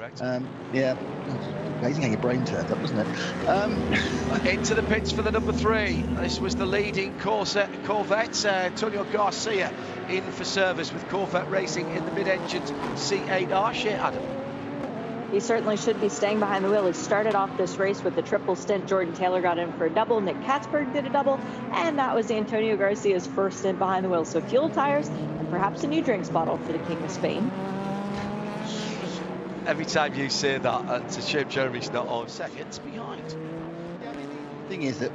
correct. Yeah, amazing how your brain turns up, doesn't it? Into the pits for the number 3. This was the leading Corvette. Antonio Garcia in for service with Corvette Racing in the mid-engined C8R. Shea Adam. He certainly should be staying behind the wheel. He started off this race with the triple stint. Jordan Taylor got in for a double. Nick Katzberg did a double. And that was Antonio Garcia's first stint behind the wheel. So fuel, tires, and perhaps a new drinks bottle for the King of Spain. Every time you say that, it's a shame Jeremy's not on. Seconds behind. The thing is that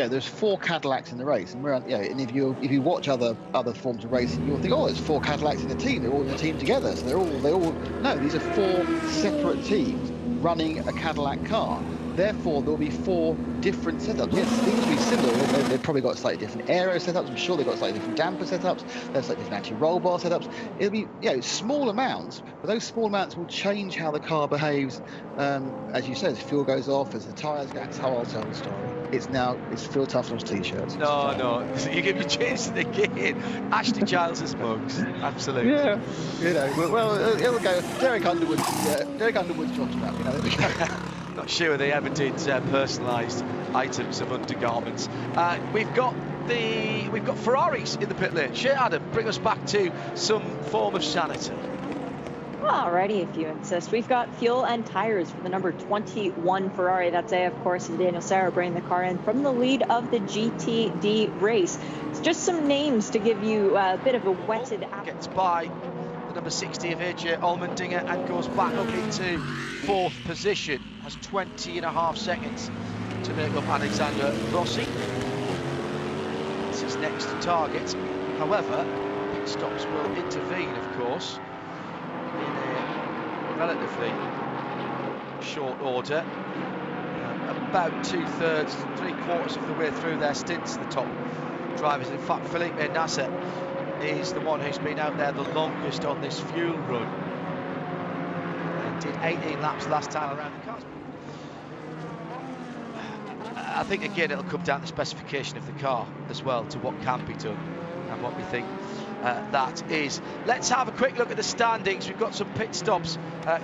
there's 4 Cadillacs in the race, and and if you watch other forms of racing, you'll think, oh, there's 4 Cadillacs in the team. They're all in a team together. So they all no. These are 4 separate teams running a Cadillac car. Therefore, there'll be 4 different setups. Yes, things will be similar. They've probably got slightly different aero setups. I'm sure they've got slightly different damper setups. They've slightly different anti-roll bar setups. It'll be small amounts, but those small amounts will change how the car behaves. As you said, as fuel goes off, as the tyres go. That's how I'll tell the story. It's Phil Tufnell's t-shirts. No, you give your chance to the game. Ashley Giles' mugs, absolutely. Yeah, it'll go. Derek Underwood's jockstrap. There we go. Not sure they ever did personalised items of undergarments. We've got Ferraris in the pit lane. Shea Adam, bring us back to some form of sanity. Alrighty, if you insist. We've got fuel and tires for the number 21 Ferrari. That's of course, and Daniel Serra bringing the car in from the lead of the GTD race. It's just some names to give you a bit of a wetted apple. Gets by the number 60 of AJ Allmendinger and goes back up into 4th position. Has 20.5 seconds to make up Alexander Rossi. It's his next target. However, pit stops will intervene, of course, in a relatively short order. About 2/3, 3/4 of the way through their stints, the top drivers. In fact, Felipe Nasser is the one who's been out there the longest on this fuel run. Did 18 laps last time around the cars. I think again it'll come down to the specification of the car as well, to what can be done and what we think that is. Let's have a quick look at the standings. We've got some pit stops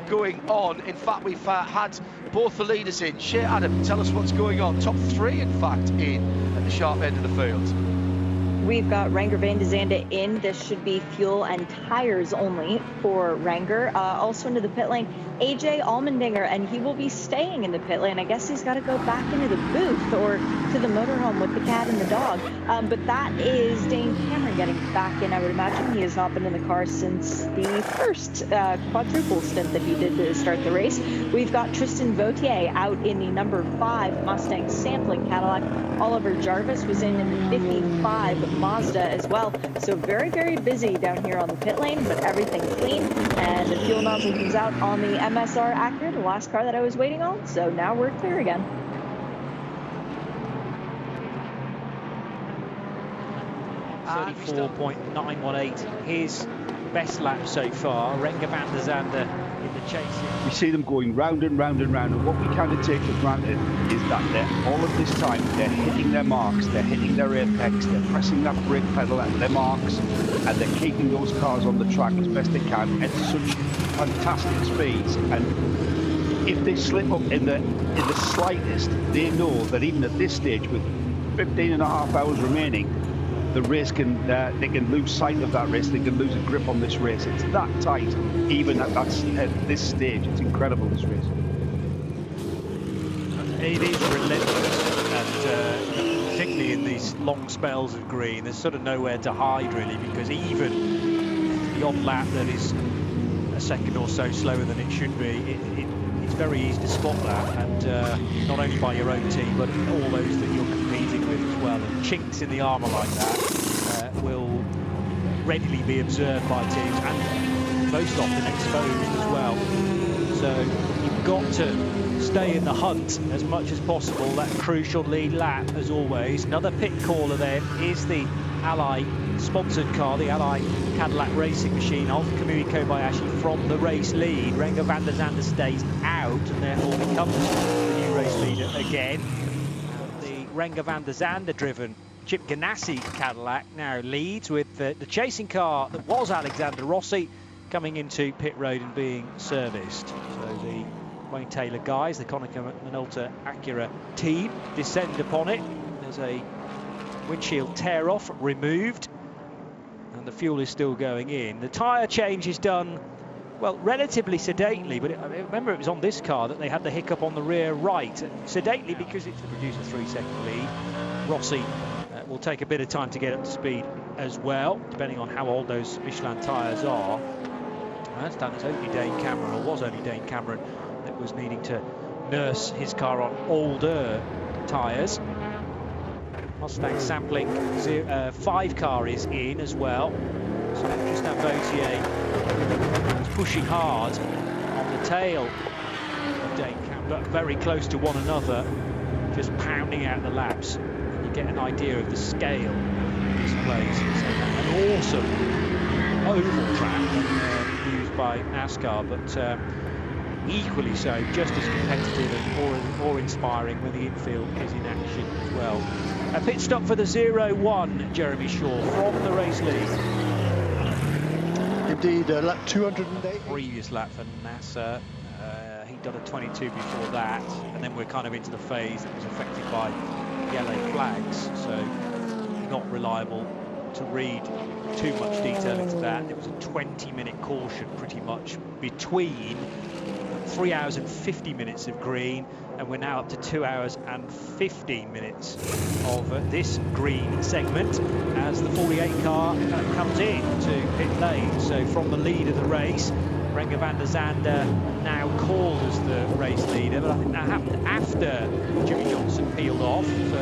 going on. In fact, we've had both the leaders in. Shea Adam, tell us what's going on. Top 3, in fact, in at the sharp end of the field. We've got Renger van de Zande in. This should be fuel and tires only for Renger. Also into the pit lane, AJ Allmendinger, and he will be staying in the pit lane. I guess he's got to go back into the booth or to the motorhome with the cat and the dog. But that is Dane Cameron getting back in, I would imagine. He has not been in the car since the first quadruple stint that he did to start the race. We've got Tristan Vautier out in the number 5 Mustang sampling Cadillac. Oliver Jarvis was in the 55 Mazda as well. So very, very busy down here on the pit lane, but everything clean. And the fuel nozzle comes out on the MSR Acura, the last car that I was waiting on. So now we're clear again. .918, his best lap so far. Renger van der Zande in the chasing. We see them going round and round and round, and what we kind of take for granted is that all of this time they're hitting their marks, they're hitting their apex, they're pressing that brake pedal at their marks, and they're keeping those cars on the track as best they can at such fantastic speeds. And if they slip up in the slightest, they know that even at this stage, with 15.5 hours remaining, the race they can lose sight of that race. They can lose a grip on this race. It's that tight, even at this stage. It's incredible, this race. It is relentless, and particularly in these long spells of green, there's sort of nowhere to hide really, because even the odd lap that is a second or so slower than it should be, it's very easy to spot that, and not only by your own team, but all those that you're competing with as well. And chinks in the armour like that will readily be observed by teams, and most often exposed as well. So you've got to stay in the hunt as much as possible. That crucial lead lap, as always. Another pit caller then is the Ally sponsored car, the Ally Cadillac racing machine of Kamui Kobayashi from the race lead. Renger van der Zande stays out and therefore becomes the new race leader again. The Renger van der Zande driven Chip Ganassi Cadillac now leads with the chasing car that was Alexander Rossi coming into pit road and being serviced. So the Wayne Taylor guys, the Konica Minolta Acura team, descend upon it. There's a windshield tear off removed, and the fuel is still going in. The tyre change is done, well, relatively sedately, but I remember it was on this car that they had the hiccup on the rear right. Sedately because it's to produce a 3-second lead. Rossi will take a bit of time to get up to speed as well, depending on how old those Michelin tyres are. I understand it's only Dane Cameron, or was only Dane Cameron, that was needing to nurse his car on older tyres. Mustang sampling 5 car is in as well. So Tristan Vautier is pushing hard on the tail of Dane Cameron, but very close to one another, just pounding out the laps. And you get an idea of the scale of this place. It's an awesome oval track used by NASCAR, but equally so, just as competitive and more inspiring when the infield is in action as well. A pit stop for the 0-1, Jeremy Shaw, from the race lead. Indeed, lap 208. Previous lap for NASA. He'd done a 22 before that, and then we're kind of into the phase that was affected by yellow flags, so not reliable to read too much detail into that. There was a 20-minute caution pretty much between 3 hours and 50 minutes of green, and we're now up to 2 hours and 15 minutes of this green segment as the 48 car comes in to pit lane. So from the lead of the race, Renger van der Zande now called as the race leader, but I think that happened after Jimmy Johnson peeled off, so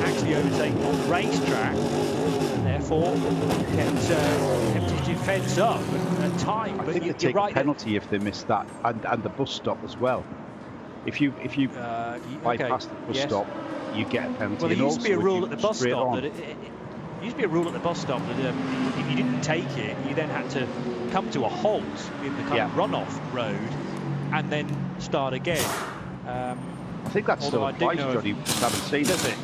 actually overtaken on the racetrack, and therefore kept his defence up at time. I but think they take a penalty if they miss that, and the bus stop as well. If you bypass the bus stop, you get a penalty. Well, there used to be a rule at the bus stop that if you didn't take it, you then had to come to a halt in the kind of runoff road and then start again. I think that's still applies, Johnny. Just haven't seen it. Does it?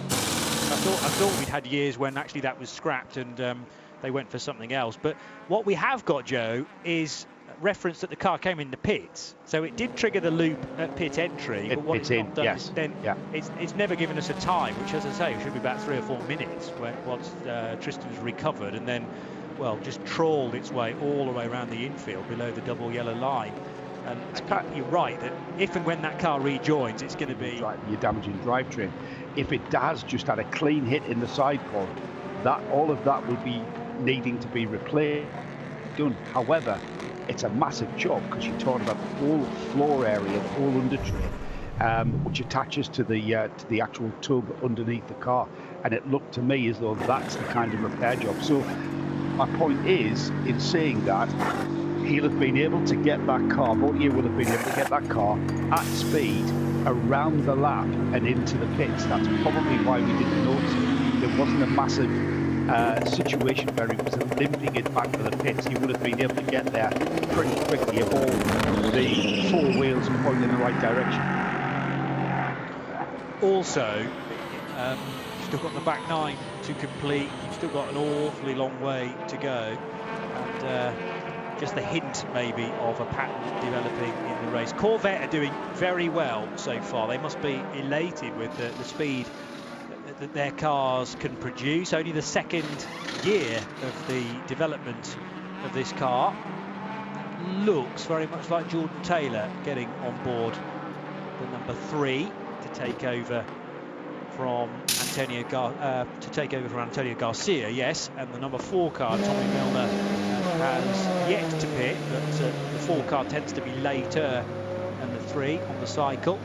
I thought we'd had years when actually that was scrapped and they went for something else. But what we have got, Joe, is reference that the car came in the pits, so it did trigger the loop at pit entry, but what it's not done is then it's never given us a time, which, as I say, should be about 3 or 4 minutes once Tristan's recovered, and then, well, just trawled its way all the way around the infield below the double yellow line. And you're right that if and when that car rejoins, it's going to be you're damaging the drivetrain. If it does just had a clean hit in the side pod, that all of that will be needing to be replaced, done. However, it's a massive job because you're talking about the whole floor area, the whole undertray, which attaches to the actual tub underneath the car, and it looked to me as though that's the kind of repair job. So my point is, in saying that, he'll have been able to get that car, Vautier will have been able to get that car at speed around the lap and into the pits. That's probably why we didn't notice it. There wasn't a massive situation where he was limping it back to the pits. He would have been able to get there pretty quickly if all the 4 wheels are pointing in the right direction. Also, you've still got the back 9 to complete. You've still got an awfully long way to go, and just a hint maybe of a pattern developing in the race. Corvette are doing very well so far. They must be elated with the speed that their cars can produce. Only the 2nd year of the development of this car. Looks very much like Jordan Taylor getting on board the number 3 to take over from Antonio Garcia, yes, and the number 4 car, Tommy Milner, has yet to pit, but the 4 car tends to be later than the 3 on the cycle.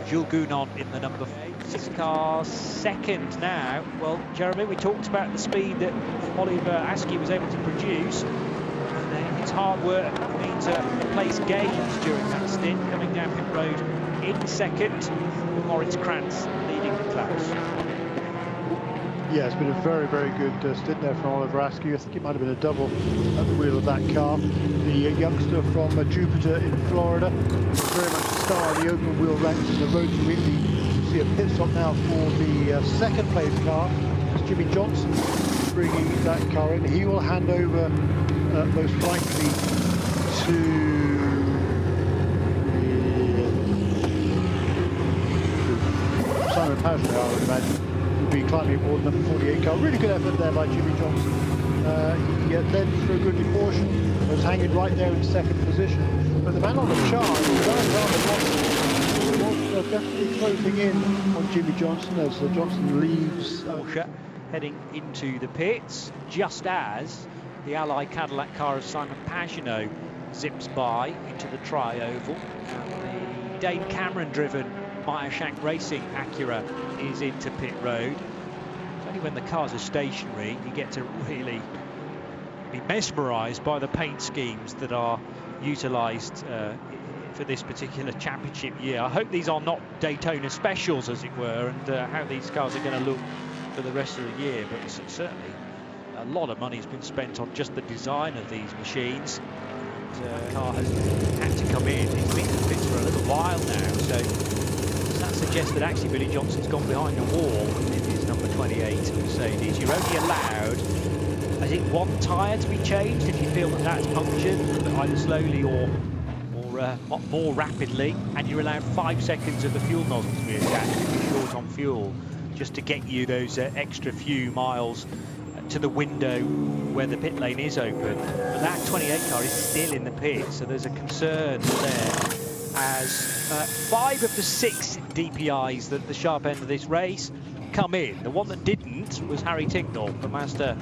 Jules Gounon in the number 6 car, 2nd now. Well, Jeremy, we talked about the speed that Oliver Askew was able to produce, and his hard work means place gains during that stint, coming down pit road in 2nd, with Moritz Krantz leading the class. Yeah, it's been a very, very good stint there from Oliver Askew. I think it might have been a double at the wheel of that car. The youngster from Jupiter in Florida was very much a star in the open wheel ranks in the road to Indy. You see a pit stop now for the 2nd place car. It's Jimmy Johnson bringing that car in. He will hand over most likely to Simon Pagenaud, I would imagine, will be climbing aboard number 48 car. Really good effort there by Jimmy Johnson. He led through a goodly portion, was hanging right there in second position. But the man on the charge, was definitely closing in on Jimmy Johnson as Johnson leaves. Porsche heading into the pits just as the Ally Cadillac car of Simon Pagenaud zips by into the tri-oval, and the Dane Cameron-driven Meyershank Racing Acura is into pit road. It's only when the cars are stationary you get to really be mesmerised by the paint schemes that are utilised for this particular championship year. I hope these are not Daytona specials, as it were, and how these cars are going to look for the rest of the year, but certainly a lot of money has been spent on just the design of these machines. The car has had to come in. It's been in the pits for a little while now, so that suggests that actually Billy Johnson's gone behind the wall in his number 28 Mercedes. You're only allowed, I think, one tyre to be changed if you feel that that's punctured, either slowly or more rapidly, and you're allowed 5 seconds of the fuel nozzle to be attached if you're short on fuel, just to get you those extra few miles to the window where the pit lane is open. But that 28 car is still in the pit, so there's a concern there, as 5 of the 6 DPIs that the sharp end of this race come in. The one that didn't was Harry Tincknell, the Mazda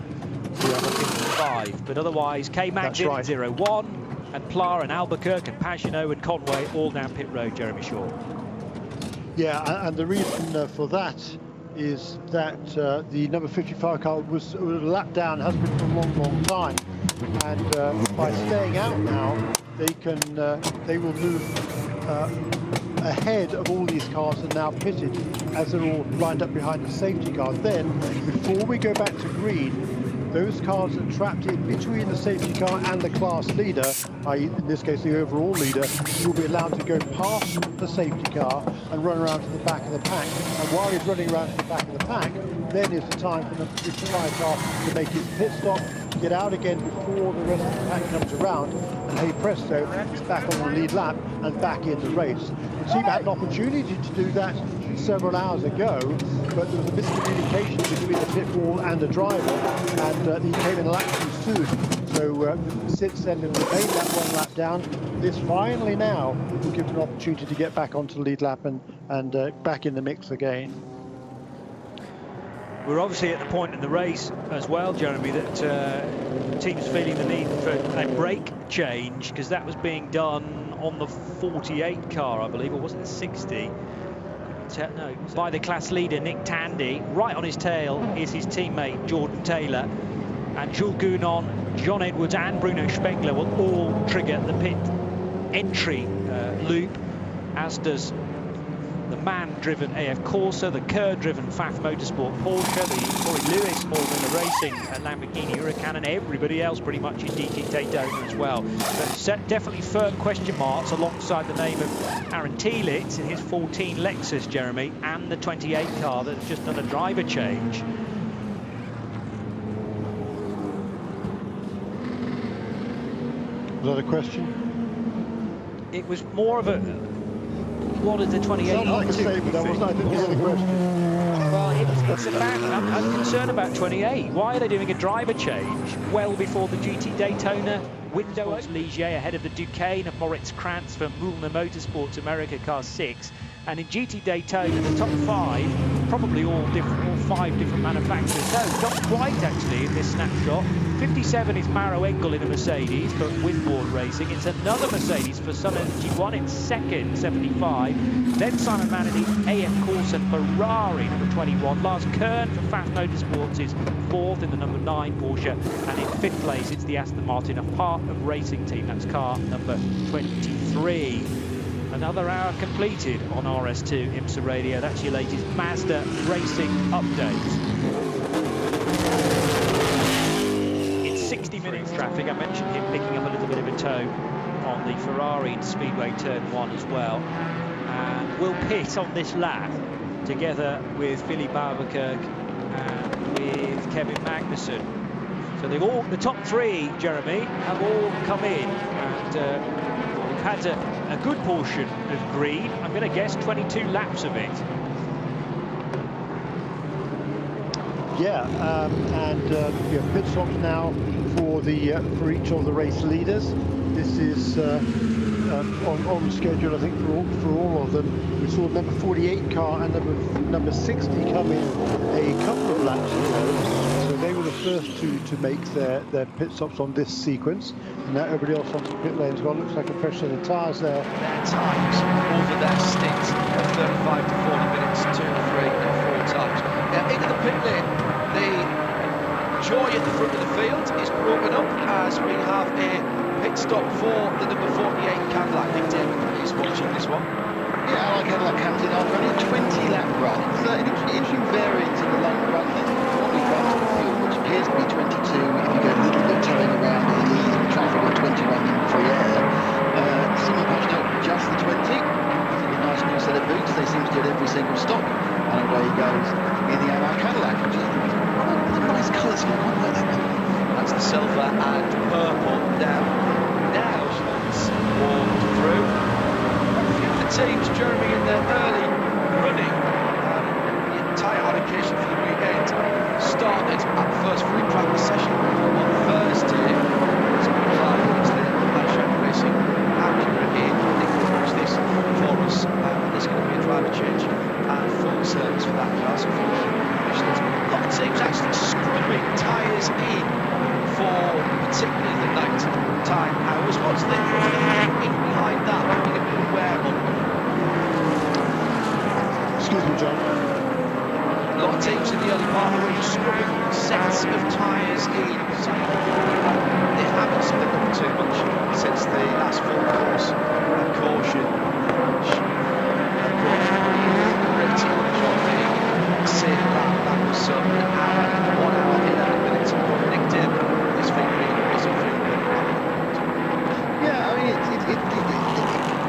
5, but otherwise K-Mag did 0-1, and Pla and Albuquerque and Pagenaud and Conway all down pit road, Jeremy Shaw. Yeah, and the reason for that is that the number 55 car was a lap down, has been for a long, long time, and by staying out now, they will move ahead of all these cars that are now pitted as they're all lined up behind the safety car. Then, before we go back to green, those cars are trapped in between the safety car and the class leader, i.e. in this case the overall leader, will be allowed to go past the safety car and run around to the back of the pack. And while he's running around to the back of the pack, then is the time for the 55 car to make his pit stop, get out again before the rest of the pack comes around, and hey presto, he's back on the lead lap and back in the race. The team had an opportunity to do that several hours ago, but there was a miscommunication between the pit wall and the driver, and he came in a lap too soon. So since then, they've remained that one lap down. This finally now will give them an opportunity to get back onto the lead lap and back in the mix again. We're obviously at the point in the race as well, Jeremy, that the team's feeling the need for a brake change, because that was being done on the 48 car, I believe, or was it the 60? No, by the class leader Nick Tandy. Right on his tail is his teammate Jordan Taylor, and Jules Gounon, John Edwards and Bruno Spengler will all trigger the pit entry loop, as does the MAN-driven AF Corsa, the Kerr-driven Pfaff Motorsport Porsche, the Corey Lewis Formula Racing Lamborghini Huracan, and everybody else pretty much in GT Daytona as well. But definitely firm question marks alongside the name of Aaron Thielitz in his 14 Lexus, Jeremy, and the 28 car that's just done a driver change. Was that a question? It was more of a... What is the 28 Sounds like a statement, I didn't hear the question. Well, it's about, I'm concerned about 28. Why are they doing a driver change well before the GT Daytona window? Ligier ahead of the Duquesne of Moritz Krantz for Mullner Motorsports America Car 6. And in GT Daytona, the top 5, probably all 5 different manufacturers. No, not quite actually in this snapshot. 57 is Maro Engel in a Mercedes for Windward Racing. It's another Mercedes for Sun Energy One in second, 75. Then Simon Manning, AF Corsa Ferrari, number 21. Lars Kern for Pfaff Motorsports is 4th in the number 9 Porsche. And in 5th place, it's the Aston Martin, a part of racing team. That's car number 23. Another hour completed on RS2 IMSA Radio. That's your latest Mazda racing update. In 60 minutes traffic, I mentioned him picking up a little bit of a toe on the Ferrari in Speedway Turn 1 as well. And will pit on this lap together with Philippe Albuquerque and with Kevin Magnussen. So they've all, the top three, Jeremy, have all come in, and we've had a good portion of green. I'm going to guess 22 laps of it. Yeah, pit stops now for each of the race leaders. This is on schedule, I think, for all of them. We saw number 48 car and number 60 come in a couple of laps ago. So they were the first to make their pit stops on this sequence. And now everybody else onto the pit lane as well. Looks like a fresh set of tyres there. Their times over their stint of 35 to 40 minutes, 2, 3 and 4 times. Now into the pit lane, the joy at the front of the field is broken up as we have a pit stop for the number 48 Cadillac. Nick David is watching this one. Yeah, I like Cadillac comes in after only a 20-lap run. It's an interesting variance in the long run. There's normally runs on the field, which appears to be 22. If you go a little bit towing around it, easing traffic on 21 in free air. Simon Pash don't just the 20. It's a nice new set of boots. They seem to do it every single stop. And away he goes in the IMSA Cadillac, which is a nice colour scheme. I like that one. That's the silver and purple now. Now she's walked through. A few of the teams, Jeremy, in the early running, the tyre allocation for the weekend started at the first free practice session on Thursday. It's been 5 weeks there. Pleasure Racing accurate in. I think we'll watch this for us. There's going to be a driver change and full service for that car. So for a lot of teams actually scrubbing tyres in for particularly the night time hours. What's the thinking behind that? What are you aware of? Excuse me, John. A lot of teams in the early part of the week scrubbing sets of tyres in. So they haven't split up too much since the last full course caution. That was some hour, 1 hour, 11 minutes. Nick David is feeling busy. Yeah, I mean,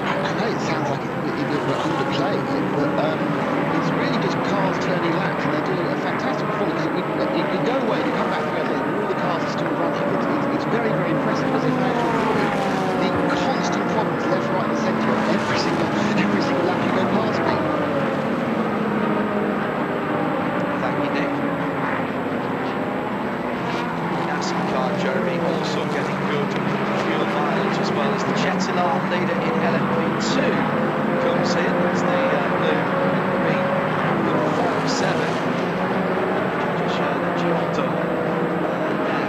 I know it sounds like we're underplaying it, but it's really just cars turning laps, and they do a fantastic performance. You go away, you come back together, and all the cars are still running. It's very, very impressive because they've managed to avoid the constant problems left, right, and centre of every single lap you go past me. Jeremy also getting good fuel mileage as well as the Chettilar leader in LMP2 comes in. It's the blue green number 47. Just show the Giotto there.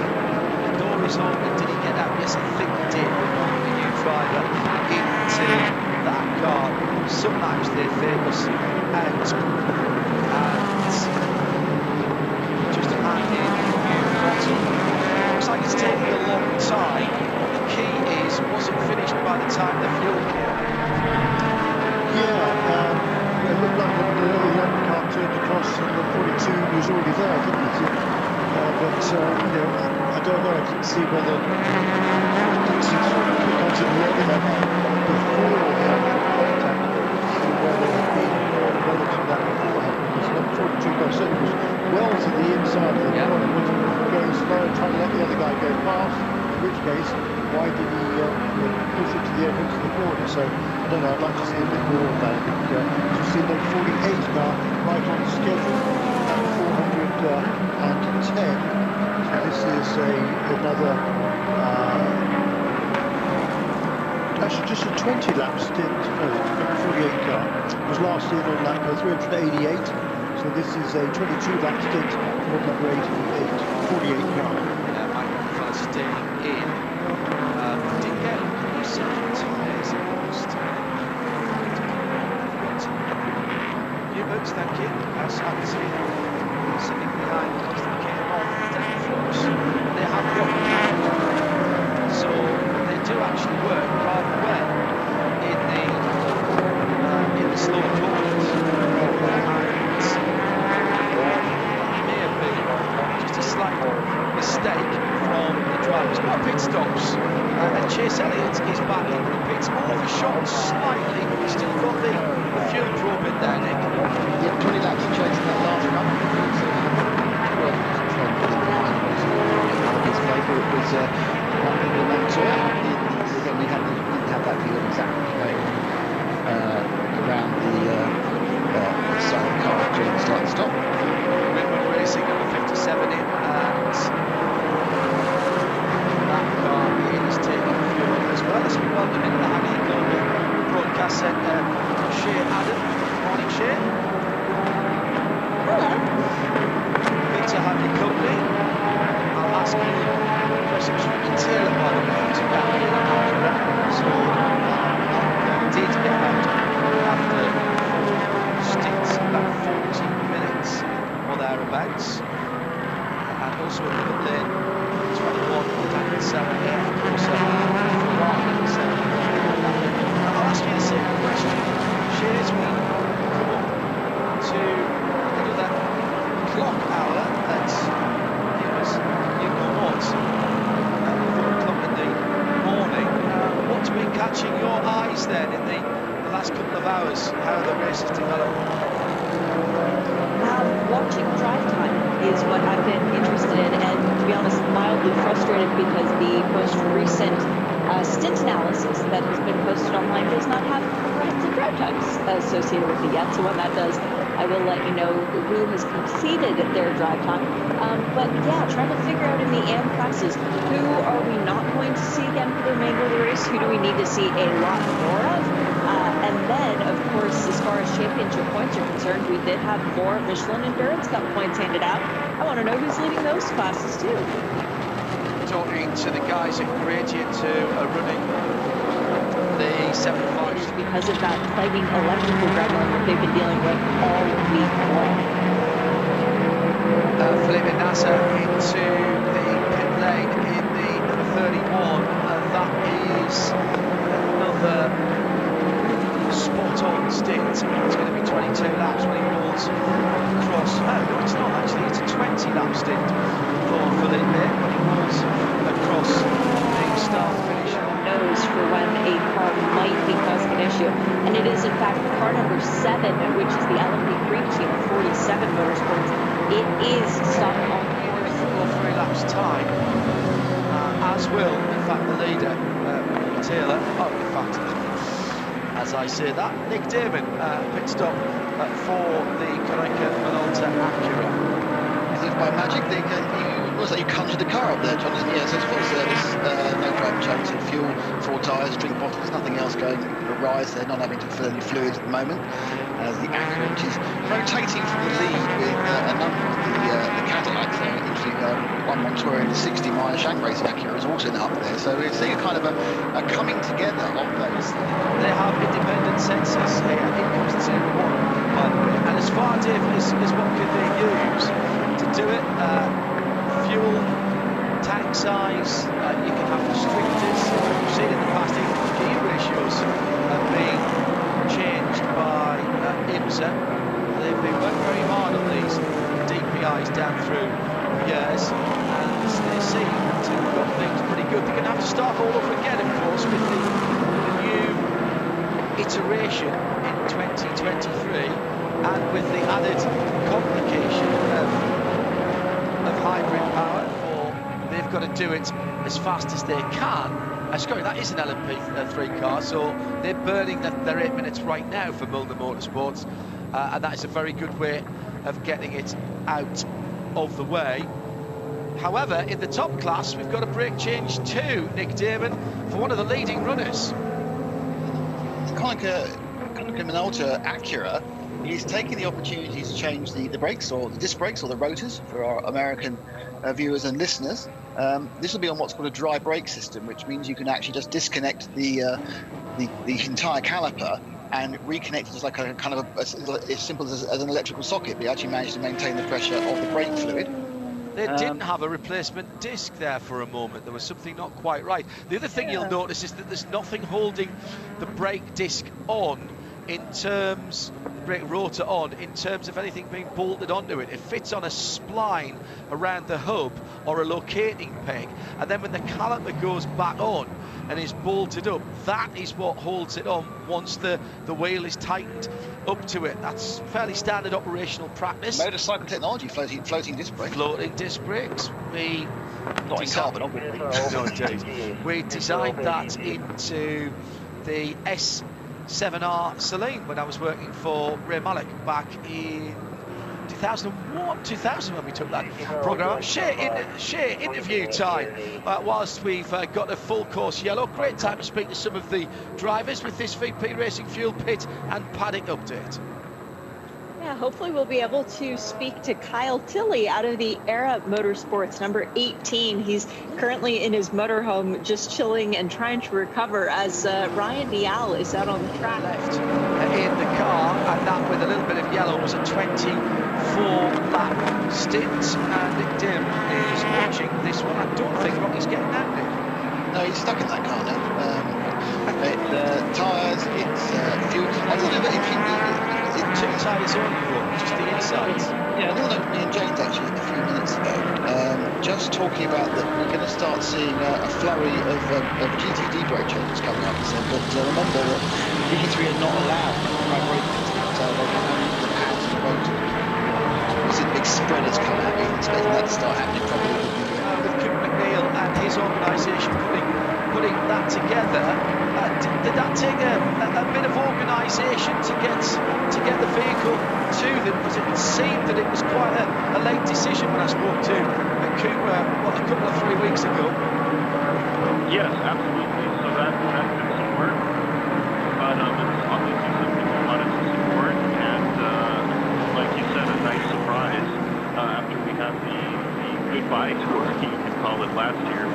The door is open. Did he get out? Yes, I think he did. We're not the new driver into that car. Sometimes they're famous and just a hand in the new bottle. Looks like it's taking a long time. The key is, was it finished by the time the fuel came? Yeah, it looked like the early lap car turned across and the 42 was already there, didn't it? I don't know. I didn't see whether onto the early lap before the actual contact, see whether it had been relative to that beforehand, because number 42 got certainly was well to the inside of the corner, going slow and trying to let the other guy go past, in which case, why did he push it to the entrance of the corner? So, I don't know, I'd like to see a bit more of that. You've seen the 48 car right on schedule at 410. So this is another, actually just a 20 lap stint. No, the 48 car was last in on lap 388. So this is a 22 lap stint for number 48 car. Mike staying in. Didn't get some tyres almost. New boots, thank you. As I can see, sitting behind us, they came off down force. They have got power, so they do actually work rather well in the slow corners. May have been just a slight mistake from the drivers. More pit stops, and Chase Elliott is back in the pits. Overshot slightly, but we've still got the fuel probe in there, Nick. Yeah, 20 laps of chasing that last run. is one thing with Montoya. Again, we didn't have that view of exactly going around the side of the car during the start and stop. Whitman Racing number 57 in, and that car is taking fuel as well as we welcome in the Hackney Global Broadcast Centre, Shea Adam. Morning, Shea. Hello. Good to have your company. I'll ask you questions from Ricky Taylor, by the way, to get in accurate. So did get out after 4 stints, about 40 minutes or thereabouts. And also in the lane 21, Daniel Sarah here, of course, Ferrari. So I'll ask you the same question. Shares we come up to another clock hour at you know what, 4 o'clock in the morning. What's been catching your eyes then in the last couple of hours? How the race has developed? Watching drive time is what I've been interested in, and to be honest, mildly frustrated because the most recent stint analysis that has been posted online does not have corrected drive times associated with it yet. So when that does, I will let you know who has completed their drive time. But yeah, trying to figure out in the AM classes, who are we not going to see again for the remainder of the race? Who do we need to see a lot more of? And then, of course, as far as championship points are concerned, we did have more Michelin Endurance Cup points handed out. I want to know who's leading those classes too. Talking to the guys at Gradient who are running the 75. Because of that plaguing electrical gremlin that they've been dealing with all week long. Felipe Nasser into the pit lane in the number 31. That is another spot-on stint. It's going to be 22 laps when he rolls across. Oh, no, it's not actually. It's a 20-lap stint for Felipe when he rolls across the start-finish. Knows for when a car might be causing an issue. And it is, in fact, car number 7, which is the LMP3 team of 47 Motorsports. It is stopping on course. 2 or 3 laps time, as will, in fact, the leader, Taylor. Oh, in fact, as I say that, Nick Damon pit stop for the Konica Minolta Acura. As if by magic, you conjured the car up there, John. And yes, it's full service, no driver change, and fuel, 4 tyres, drink bottles, nothing else going awry. They're not having to fill any fluids at the moment. As the Acura, which is rotating from the lead with a number of the Cadillacs. Interesting, one Montoya in the 60-mile shank racing Acura is also up there. So we're seeing a kind of a coming together of those. They have independent sensors here. It comes to 1, by the way. And as far, Dave, as what can they use to do it? Fuel, tank size, you can have restrictors. We've seen in the past even gear ratios have been changed by IMSA. They've been working very hard on these DPIs down through years, and they seem to have got things pretty good. They're going to have to start all over again, of course, with the new iteration in 2023, and with the added complication of hybrid power, or they've got to do it as fast as they can. Sorry, that is an LMP3 car, so they're burning their 8 minutes right now for Mulder Motorsports, and that is a very good way of getting it out of the way. However, in the top class, we've got a brake change too, Nick Damon, for one of the leading runners. The Konica Minolta Acura is taking the opportunity to change the brakes, or the disc brakes, or the rotors for our American viewers and listeners. This will be on what's called a dry brake system, which means you can actually just disconnect the entire caliper and reconnect it as like a kind of as simple as an electrical socket. But you actually manage to maintain the pressure of the brake fluid. They didn't have a replacement disc there for a moment. There was something not quite right. The other thing you'll notice is that there's nothing holding the brake disc on in terms, brake rotor on, in terms of anything being bolted onto it. It fits on a spline around the hub or a locating peg, and then when the caliper goes back on and is bolted up, that is what holds it on once the wheel is tightened up to it. That's fairly standard operational practice. Motorcycle technology, floating disc brakes. Floating disc brakes. We Not in carbon, obviously. No, indeed. We designed that into the S7R Celine when I was working for Ray Malik back in 2000 when we took that programme out. Sheer interview time whilst we've got a full course yellow. Great time to speak to some of the drivers with this VP Racing Fuel Pit and Paddock update. Yeah, hopefully we'll be able to speak to Kyle Tilley out of the Era Motorsports, number 18. He's currently in his motorhome just chilling and trying to recover as Ryan Dial is out on the track. Left in the car, and that with a little bit of yellow was a 24-lap stint, and Nick Dim is watching this one. I don't think Rocky's getting out there. No, he's stuck in that car now. Tyres, it's fuel. I don't know, but if you Two tyres on, just the insides. Yeah, I know me and James actually a few minutes ago, just talking about that we're going to start seeing a flurry of GTD brake changes coming up. So, but remember that GT3 are not allowed vibrations, so they can only use the pads and the rotor. We've seen big spreaders come out, even expecting that to start happening probably. With Coop McNeil and his organisation putting that together, did that take a bit of organisation to get the vehicle to them? Because it seemed that it was quite a late decision when I spoke to Cooper, a couple of 3 weeks ago. Yes, absolutely. So that took some work, but it's obviously something we wanted to support, and like you said, a nice surprise after we had the goodbye tour, you can call it, last year.